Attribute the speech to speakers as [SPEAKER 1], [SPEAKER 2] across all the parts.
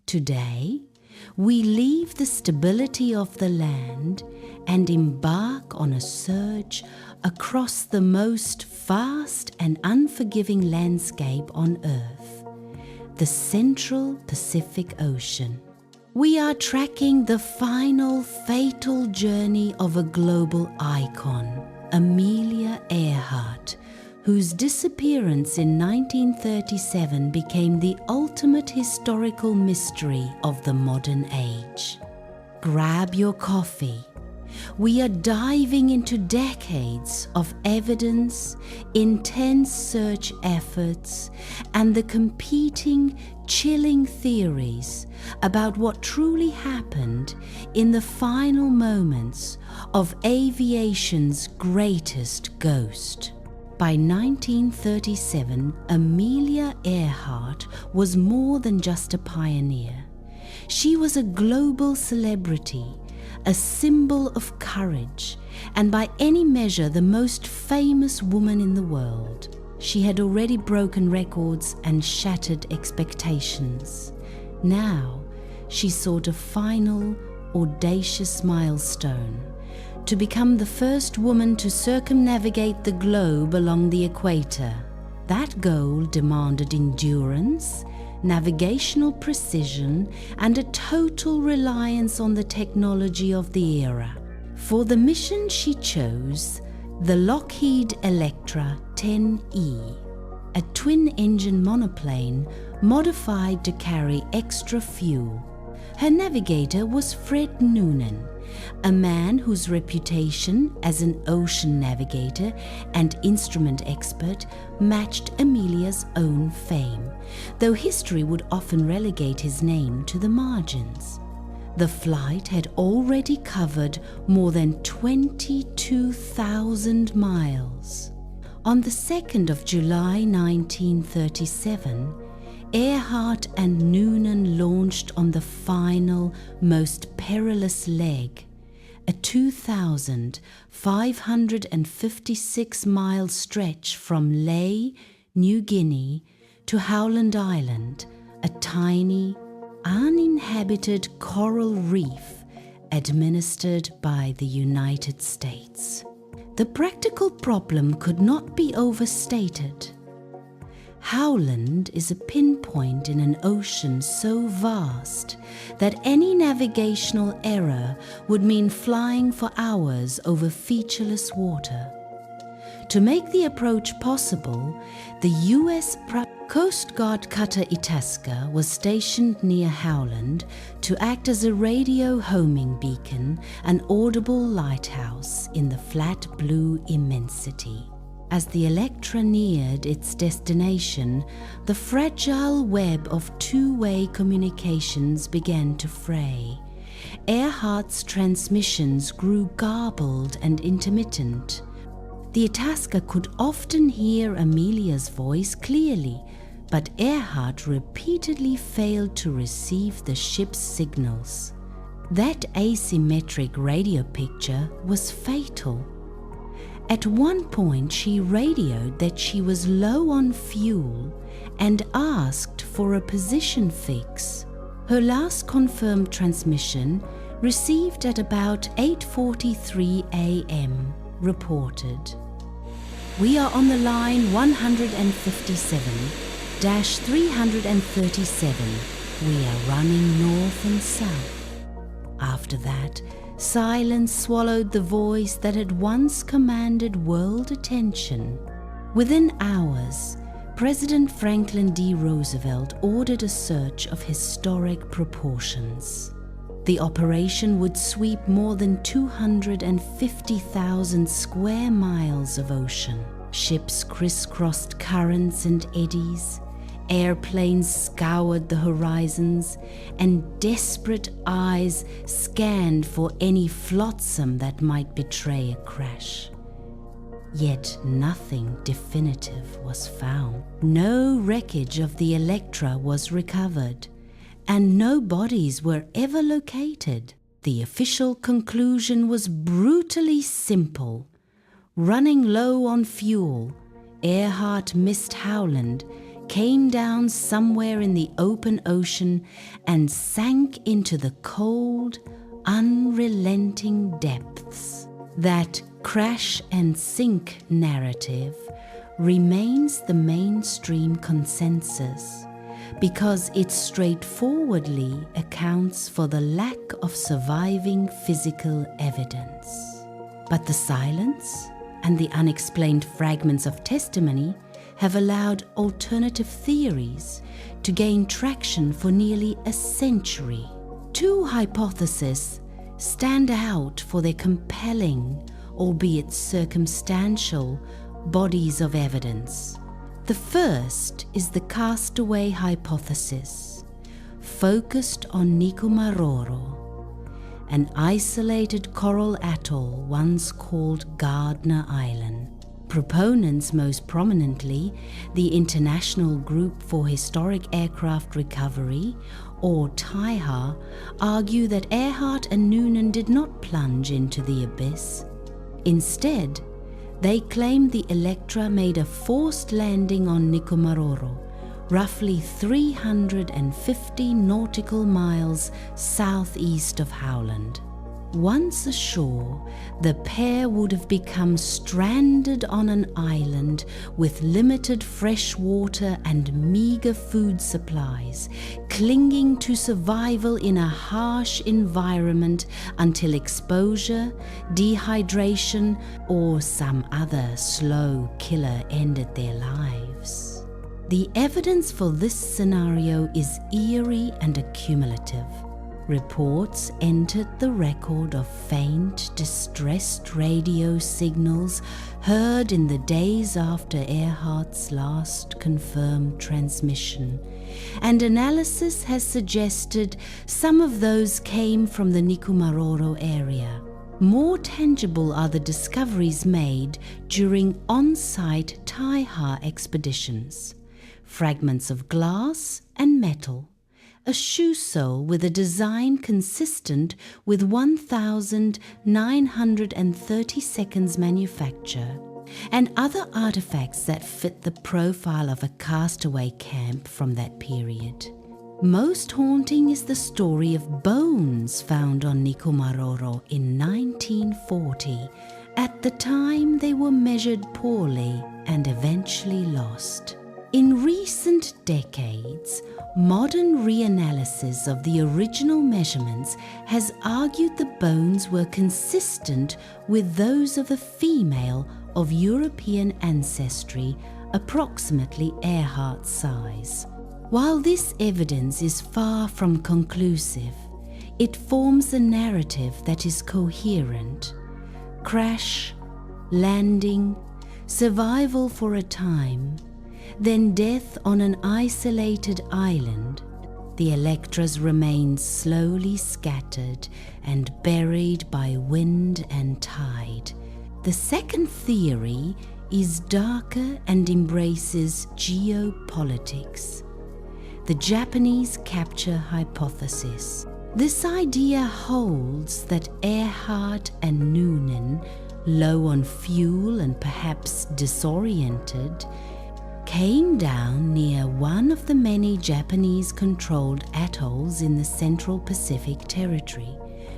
[SPEAKER 1] Today, we leave the stability of the land and embark on a surge across the most vast and unforgiving landscape on Earth, the Central Pacific Ocean. We are tracking the final fatal journey of a global icon, Amelia Earhart, whose disappearance in 1937 became the ultimate historical mystery of the modern age. Grab your coffee. We are diving into decades of evidence, intense search efforts, and the competing, chilling theories about what truly happened in the final moments of aviation's greatest ghost. By 1937, Amelia Earhart was more than just a pioneer. She was a global celebrity, a symbol of courage, and by any measure the most famous woman in the world. She had already broken records and shattered expectations. Now, she sought a final, audacious milestone: to become the first woman to circumnavigate the globe along the equator. That goal demanded endurance, navigational precision, and a total reliance on the technology of the era. For the mission she chose the Lockheed Electra 10E, a twin-engine monoplane modified to carry extra fuel. Her navigator was Fred Noonan, a man whose reputation as an ocean navigator and instrument expert matched Amelia's own fame, though history would often relegate his name to the margins. The flight had already covered more than 22,000 miles. On the 2nd of July 1937, Earhart and Noonan launched on the final, most perilous leg, a 2,556-mile stretch from Lae, New Guinea, to Howland Island, a tiny, uninhabited coral reef administered by the United States. The practical problem could not be overstated. Howland is a pinpoint in an ocean so vast that any navigational error would mean flying for hours over featureless water. To make the approach possible, the U.S. Coast Guard cutter Itasca was stationed near Howland to act as a radio homing beacon, an audible lighthouse in the flat blue immensity. As the Electra neared its destination, the fragile web of two-way communications began to fray. Earhart's transmissions grew garbled and intermittent. The Itasca could often hear Amelia's voice clearly, but Earhart repeatedly failed to receive the ship's signals. That asymmetric radio picture was fatal. At one point, she radioed that she was low on fuel and asked for a position fix. Her last confirmed transmission, received at about 8:43 a.m., reported, "We are on the line 157-337. We are running north and south." After that, silence swallowed the voice that had once commanded world attention. Within hours, President Franklin D. Roosevelt ordered a search of historic proportions. The operation would sweep more than 250,000 square miles of ocean. Ships crisscrossed currents and eddies. Airplanes scoured the horizons, and desperate eyes scanned for any flotsam that might betray a crash. Yet nothing definitive was found. No wreckage of the Electra was recovered, and no bodies were ever located. The official conclusion was brutally simple. Running low on fuel, Earhart missed Howland, came down somewhere in the open ocean and sank into the cold, unrelenting depths. That crash and sink narrative remains the mainstream consensus because it straightforwardly accounts for the lack of surviving physical evidence. But the silence and the unexplained fragments of testimony have allowed alternative theories to gain traction for nearly a century. Two hypotheses stand out for their compelling, albeit circumstantial, bodies of evidence. The first is the castaway hypothesis, focused on Nikumaroro, an isolated coral atoll once called Gardner Island. Proponents, most prominently the International Group for Historic Aircraft Recovery, or TIHA, argue that Earhart and Noonan did not plunge into the abyss. Instead, they claim the Electra made a forced landing on Nikumaroro, roughly 350 nautical miles southeast of Howland. Once ashore, the pair would have become stranded on an island with limited fresh water and meager food supplies, clinging to survival in a harsh environment until exposure, dehydration, or some other slow killer ended their lives. The evidence for this scenario is eerie and accumulative. Reports entered the record of faint, distressed radio signals heard in the days after Earhart's last confirmed transmission, and analysis has suggested some of those came from the Nikumaroro area. More tangible are the discoveries made during on-site TIHA expeditions: fragments of glass and metal, a shoe sole with a design consistent with 1932's manufacture, and other artifacts that fit the profile of a castaway camp from that period. Most haunting is the story of bones found on Nikumaroro in 1940. At the time, they were measured poorly and eventually lost. In recent decades, modern reanalysis of the original measurements has argued the bones were consistent with those of a female of European ancestry, approximately Earhart's size. While this evidence is far from conclusive, it forms a narrative that is coherent. Crash, landing, survival for a time, then death on an isolated island. The Electras remain slowly scattered and buried by wind and tide. The second theory is darker and embraces geopolitics. The Japanese capture hypothesis. This idea holds that Earhart and Noonan, low on fuel and perhaps disoriented, came down near one of the many Japanese-controlled atolls in the Central Pacific Territory,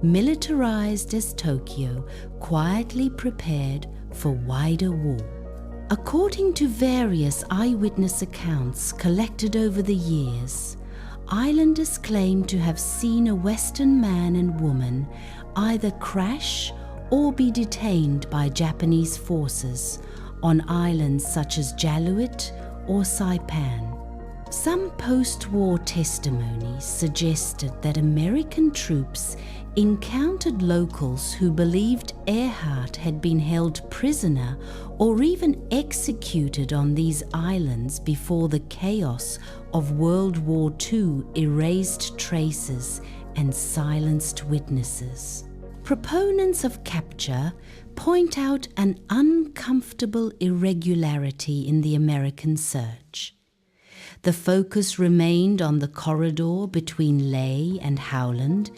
[SPEAKER 1] militarized as Tokyo quietly prepared for wider war. According to various eyewitness accounts collected over the years, islanders claim to have seen a Western man and woman either crash or be detained by Japanese forces on islands such as Jaluit or Saipan. Some post-war testimonies suggested that American troops encountered locals who believed Earhart had been held prisoner or even executed on these islands before the chaos of World War II erased traces and silenced witnesses. Proponents of capture point out an uncomfortable irregularity in the American search. The focus remained on the corridor between Lae and Howland,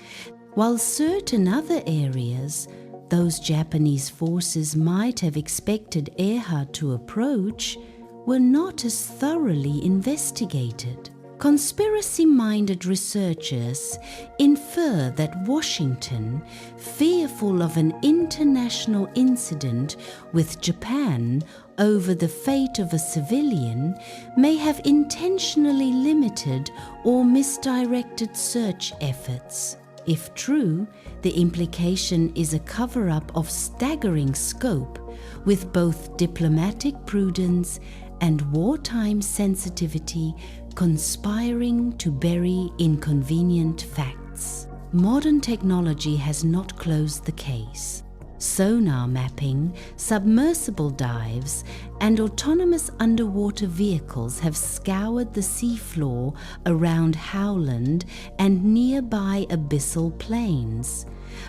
[SPEAKER 1] while certain other areas those Japanese forces might have expected Earhart to approach were not as thoroughly investigated. Conspiracy-minded researchers infer that Washington, fearful of an international incident with Japan over the fate of a civilian, may have intentionally limited or misdirected search efforts. If true, the implication is a cover-up of staggering scope, with both diplomatic prudence and wartime sensitivity conspiring to bury inconvenient facts. Modern technology has not closed the case. Sonar mapping, submersible dives, and autonomous underwater vehicles have scoured the seafloor around Howland and nearby abyssal plains.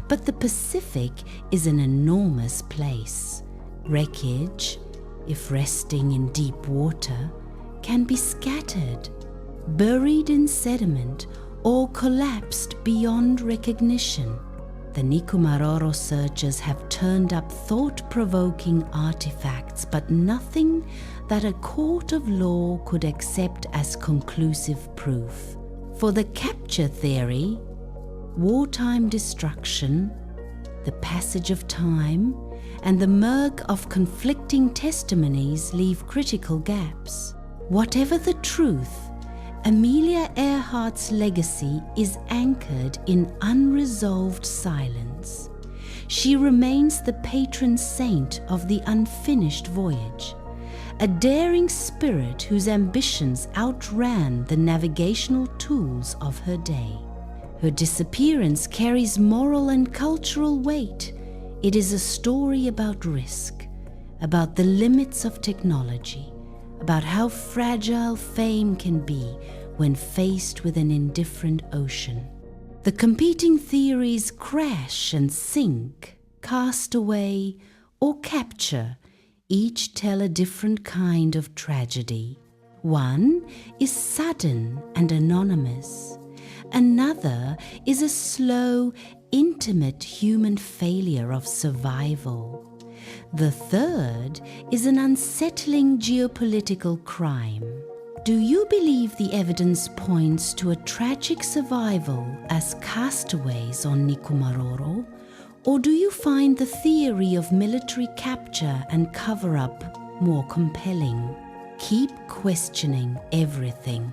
[SPEAKER 1] But the Pacific is an enormous place. Wreckage, if resting in deep water, can be scattered, buried in sediment, or collapsed beyond recognition. The Nikumaroro searchers have turned up thought-provoking artifacts, but nothing that a court of law could accept as conclusive proof. For the capture theory, wartime destruction, the passage of time, and the murk of conflicting testimonies leave critical gaps. Whatever the truth, Amelia Earhart's legacy is anchored in unresolved silence. She remains the patron saint of the unfinished voyage, a daring spirit whose ambitions outran the navigational tools of her day. Her disappearance carries moral and cultural weight. It is a story about risk, about the limits of technology, about how fragile fame can be when faced with an indifferent ocean. The competing theories crash and sink, cast away, or capture, each tell a different kind of tragedy. One is sudden and anonymous. Another is a slow, intimate human failure of survival. The third is an unsettling geopolitical crime. Do you believe the evidence points to a tragic survival as castaways on Nikumaroro? Or do you find the theory of military capture and cover-up more compelling? Keep questioning everything.